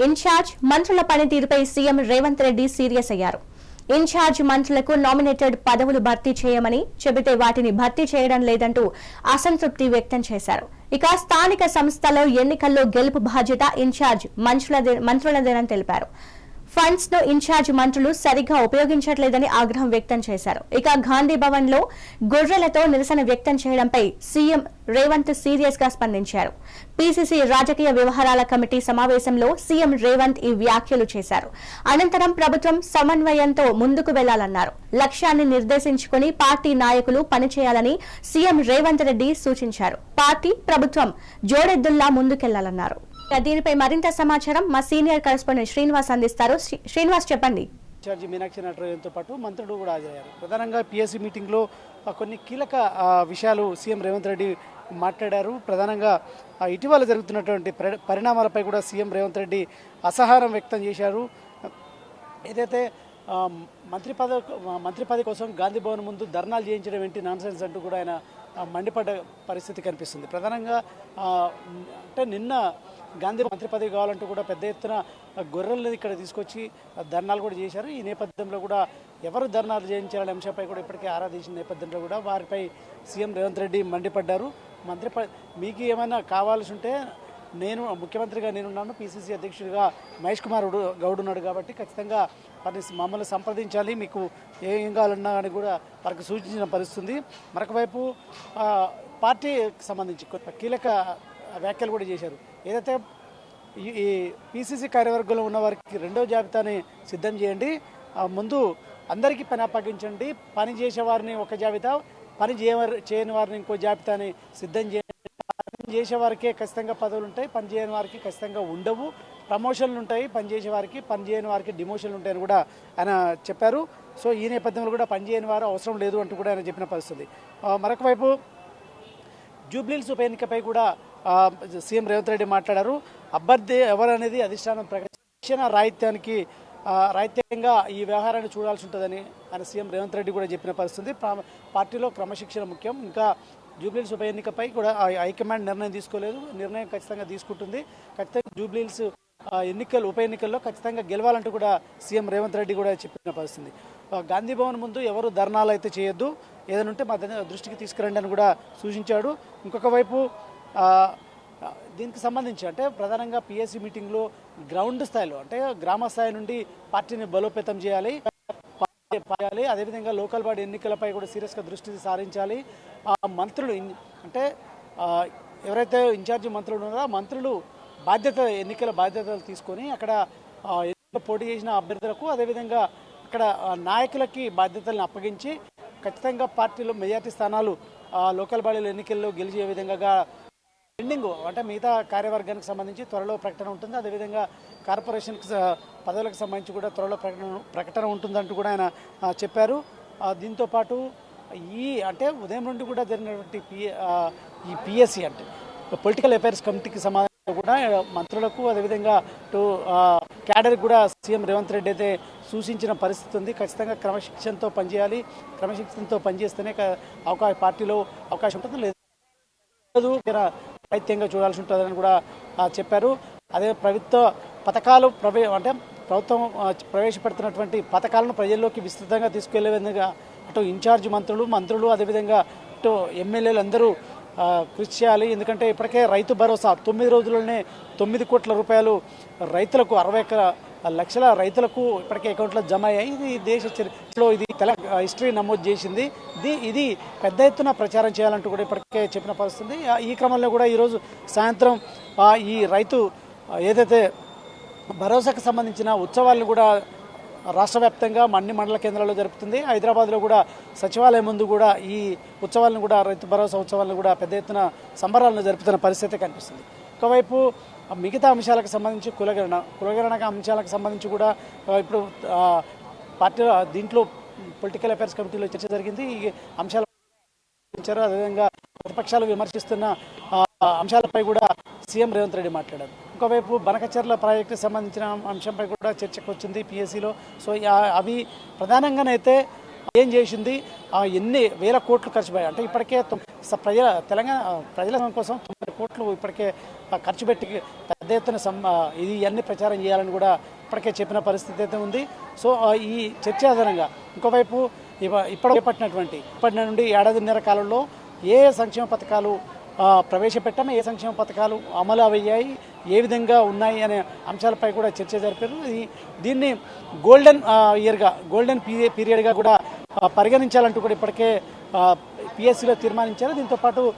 Incharge మంత్రుల పనితీరుపై CM Revanth Reddy serious అయ్యారు. ఇన్ఛార్జ్ మంత్రులకు నామినేటెడ్ పదవులు భర్తీ చేయమని చెబితే వాటిని భర్తీ చేయడం లేదంటూ అసంతృప్తి వ్యక్తం చేశారు. ఇక స్థానిక సంస్థల్లో ఎన్నికల్లో గెలుపు బాధ్యత ఇన్ఛార్జ్ మంత్రులదేనని తెలిపారు. ఫండ్స్ ను ఇన్ఛార్జ్ మంత్రులు సరిగ్గా ఉపయోగించట్లేదని ఆగ్రహం వ్యక్తం చేశారు. ఇక గాంధీ భవన్ లో గొర్రెలతో నిరసన వ్యక్తం చేయడంపై సీఎం రేవంత్ సీరియస్ గా స్పందించారు. పీసీసీ రాజకీయ వ్యవహారాల కమిటీ సమావేశంలో సీఎం రేవంత్ ఈ వ్యాఖ్యలు చేశారు. అనంతరం ప్రభుత్వం సమన్వయంతో ముందుకు వెళ్లాలన్నారు. లక్ష్యాన్ని నిర్దేశించుకుని పార్టీ నాయకులు పనిచేయాలని సీఎం రేవంత్ రెడ్డి సూచించారు. పార్టీ ప్రభుత్వం జోడెద్దుల్లా ముందుకెళ్లాలన్నారు. దీనిపై మరింత సమాచారం మా సీనియర్ కరెస్పాండెంట్ శ్రీనివాస్ అందిస్తారు. శ్రీనివాస్ చెప్పండి. ఇన్ఛార్జి మీనాక్షి నటరాజన్తో పాటు మంత్రులు కూడా హాజరయ్యారు. ప్రధానంగా పిఎస్సీ మీటింగ్లో కొన్ని కీలక విషయాలు సీఎం రేవంత్ రెడ్డి మాట్లాడారు. ప్రధానంగా ఇటీవల జరుగుతున్నటువంటి పరిణామాలపై కూడా సీఎం రేవంత్ రెడ్డి అసహనం వ్యక్తం చేశారు. ఏదైతే మంత్రి పదవి కోసం గాంధీ భవన్ ముందు ధర్నాలు చేయించడం ఏంటి నాన్సెన్స్ అంటూ కూడా ఆయన మండిపడ్డ పరిస్థితి కనిపిస్తుంది. ప్రధానంగా అంటే నిన్న గాంధీ మంత్రి పదవి కావాలంటూ కూడా పెద్ద ఎత్తున గొర్రెల్ని ఇక్కడ తీసుకొచ్చి ధర్నాలు కూడా చేశారు. ఈ నేపథ్యంలో కూడా ఎవరు ధర్నాలు చేయించాలనే అంశంపై కూడా ఇప్పటికే ఆరా తీసిన నేపథ్యంలో కూడా వారిపై సీఎం రేవంత్ రెడ్డి మండిపడ్డారు. మీకు ఏమైనా కావాల్సి ఉంటే నేను ముఖ్యమంత్రిగా నేనున్నాను, పీసీసీ అధ్యక్షుడిగా మహేష్ కుమార్ గౌడ్ ఉన్నాడు కాబట్టి ఖచ్చితంగా వారిని మమ్మల్ని సంప్రదించాలి, మీకు ఏం కావాలన్నా అని కూడా వారికి సూచించిన పరిస్థితుంది. మరొక వైపు పార్టీకి సంబంధించి కీలక వ్యాఖ్యలు కూడా చేశారు. ఏదైతే ఈ పీసీసీ కార్యవర్గంలో ఉన్న వారికి రెండవ జాబితాని సిద్ధం చేయండి, ముందు అందరికీ పని అప్పగించండి, పని చేసే వారిని ఒక జాబితా, పని చేయని వారిని ఇంకో జాబితాని సిద్ధం చేయండి. పని చేసే వారికే ఖచ్చితంగా పదవులు ఉంటాయి, పని చేయని వారికి ఖచ్చితంగా ఉండవు, ప్రమోషన్లు ఉంటాయి, పని చేసే వారికి, పని చేయని వారికి డిమోషన్లు ఉంటాయని కూడా ఆయన చెప్పారు. సో ఈ నేపథ్యంలో కూడా పని చేయని వారు అవసరం లేదు అంటూ కూడా ఆయన చెప్పిన పరిస్థితి. మరొక వైపు జూబ్లీహిల్స్ ఉప ఎన్నికపై కూడా సీఎం రేవంత్ రెడ్డి మాట్లాడారు. అభ్యర్థి ఎవరనేది అధిష్టానం ప్రకటించిన రాహిత్యంగా ఈ వ్యవహారాన్ని చూడాల్సి ఉంటుందని ఆయన సీఎం రేవంత్ రెడ్డి కూడా చెప్పిన పరిస్థితి. పార్టీలో క్రమశిక్షణ ముఖ్యం. ఇంకా జూబ్లీహిల్స్ ఉప ఎన్నికపై కూడా హైకమాండ్ నిర్ణయం తీసుకోలేదు, నిర్ణయం ఖచ్చితంగా తీసుకుంటుంది. ఖచ్చితంగా జూబ్లీహిల్స్ ఉప ఎన్నికల్లో ఖచ్చితంగా గెలవాలంటూ కూడా సీఎం రేవంత్ రెడ్డి కూడా చెప్పిన పరిస్థితి. గాంధీ భవన్ ముందు ఎవరు ధర్నాలు అయితే చేయొద్దు, ఏదైనా ఉంటే మా దృష్టికి తీసుకురండి అని కూడా సూచించాడు. ఇంకొక వైపు దీనికి సంబంధించి అంటే ప్రధానంగా పిఎస్సీ మీటింగ్లో గ్రౌండ్ స్థాయిలో అంటే గ్రామ స్థాయి నుండి పార్టీని బలోపేతం చేయాలి, అదేవిధంగా లోకల్ బాడీ ఎన్నికలపై కూడా సీరియస్గా దృష్టి సారించాలి. మంత్రులు అంటే ఎవరైతే ఇన్ఛార్జి మంత్రులు ఉన్నారో మంత్రులు ఎన్నికల బాధ్యతలు తీసుకొని అక్కడ పోటీ చేసిన అభ్యర్థులకు అదేవిధంగా అక్కడ నాయకులకి బాధ్యతలను అప్పగించి ఖచ్చితంగా పార్టీలో మెజార్టీ స్థానాలు లోకల్ బాడీల ఎన్నికల్లో గెలిచే విధంగా పెండింగ్ అంటే మిగతా కార్యవర్గానికి సంబంధించి త్వరలో ప్రకటన ఉంటుంది. అదేవిధంగా కార్పొరేషన్ పదవులకు సంబంధించి కూడా త్వరలో ప్రకటన ఉంటుందంటూ కూడా ఆయన చెప్పారు. దీంతోపాటు అంటే ఉదయం నుండి కూడా జరిగినటువంటి ఈ పిఎస్సి అంటే పొలిటికల్ అఫైర్స్ కమిటీకి సంబంధించి కూడా మంత్రులకు అదేవిధంగా క్యాడర్కి కూడా సీఎం రేవంత్ రెడ్డి అయితే సూచించిన పరిస్థితి ఉంది. ఖచ్చితంగా క్రమశిక్షణతో పనిచేయాలి, క్రమశిక్షణతో పనిచేస్తేనే పార్టీలో అవకాశం ఉంటుంది, లేదు సాహిత్యంగా చూడాల్సి ఉంటుందని కూడా చెప్పారు. అదే ప్రభుత్వ పథకాలు ప్రభుత్వం ప్రవేశపెడుతున్నటువంటి పథకాలను ప్రజల్లోకి విస్తృతంగా తీసుకెళ్లే విధంగా అటు ఇన్ఛార్జ్ మంత్రులు అదేవిధంగా అటు ఎమ్మెల్యేలు అందరూ కృషి చేయాలి. ఎందుకంటే ఇప్పటికే రైతు భరోసా 9 రోజుల్లోనే 9 కోట్ల రూపాయలు రైతులకు 60 లక్షల రైతులకు ఇప్పటికే అకౌంట్లో జమ అయ్యాయి. ఇది దేశ చరిత్రలో ఇది హిస్టరీ నమోదు చేసింది. ఇది పెద్ద ఎత్తున ప్రచారం చేయాలంటూ కూడా ఇప్పటికే చెప్పిన పరిస్థితి. ఈ క్రమంలో కూడా ఈరోజు సాయంత్రం ఈ రైతు ఏదైతే భరోసాకు సంబంధించిన ఉత్సవాలను కూడా రాష్ట్ర వ్యాప్తంగా అన్ని మండల కేంద్రాల్లో జరుపుతుంది. హైదరాబాద్లో కూడా సచివాలయం ముందు కూడా ఈ ఉత్సవాలను కూడా రైతు భరోసా ఉత్సవాలను కూడా పెద్ద ఎత్తున సంబరాలను జరుపుతున్న పరిస్థితి కనిపిస్తుంది. ఒకవైపు మిగతా అంశాలకు సంబంధించి కులగణన అంశాలకు సంబంధించి కూడా ఇప్పుడు పార్టీ దీంట్లో పొలిటికల్ అఫైర్స్ కమిటీలో చర్చ జరిగింది. ఈ అంశాలు అదేవిధంగా ప్రతిపక్షాలు విమర్శిస్తున్న అంశాలపై కూడా సీఎం రేవంత్ రెడ్డి మాట్లాడారు. ఇంకోవైపు బనకచెర్ల ప్రాజెక్టుకు సంబంధించిన అంశంపై కూడా చర్చకు వచ్చింది పిఎస్సీలో. సో అవి ప్రధానంగానైతే ఏం చేసింది, ఎన్ని వేల కోట్లు ఖర్చు పోయాయి అంటే ఇప్పటికే తెలంగాణ ప్రజల కోసం 9 కోట్లు ఇప్పటికే ఖర్చు పెట్టి పెద్ద ఎత్తున ఇది అన్ని ప్రచారం చేయాలని కూడా ఇప్పటికే చెప్పిన పరిస్థితి అయితే ఉంది. సో ఈ చర్చ ఆధారంగా ఇంకోవైపు ఇప్పటి నుండి ఏడాదిన్నర కాలంలో ఏ సంక్షేమ పథకాలు ప్రవేశపెట్టాము, ఏ సంక్షేమ పథకాలు అమలు అయ్యాయి, ఏ విధంగా ఉన్నాయి అనే అంశాలపై కూడా చర్చ జరిపారు. దీన్ని గోల్డెన్ పీరియడ్గా కూడా పరిగణించాలంటూ కూడా ఇప్పటికే పిఎస్సిలో తీర్మానించారు. దీంతోపాటు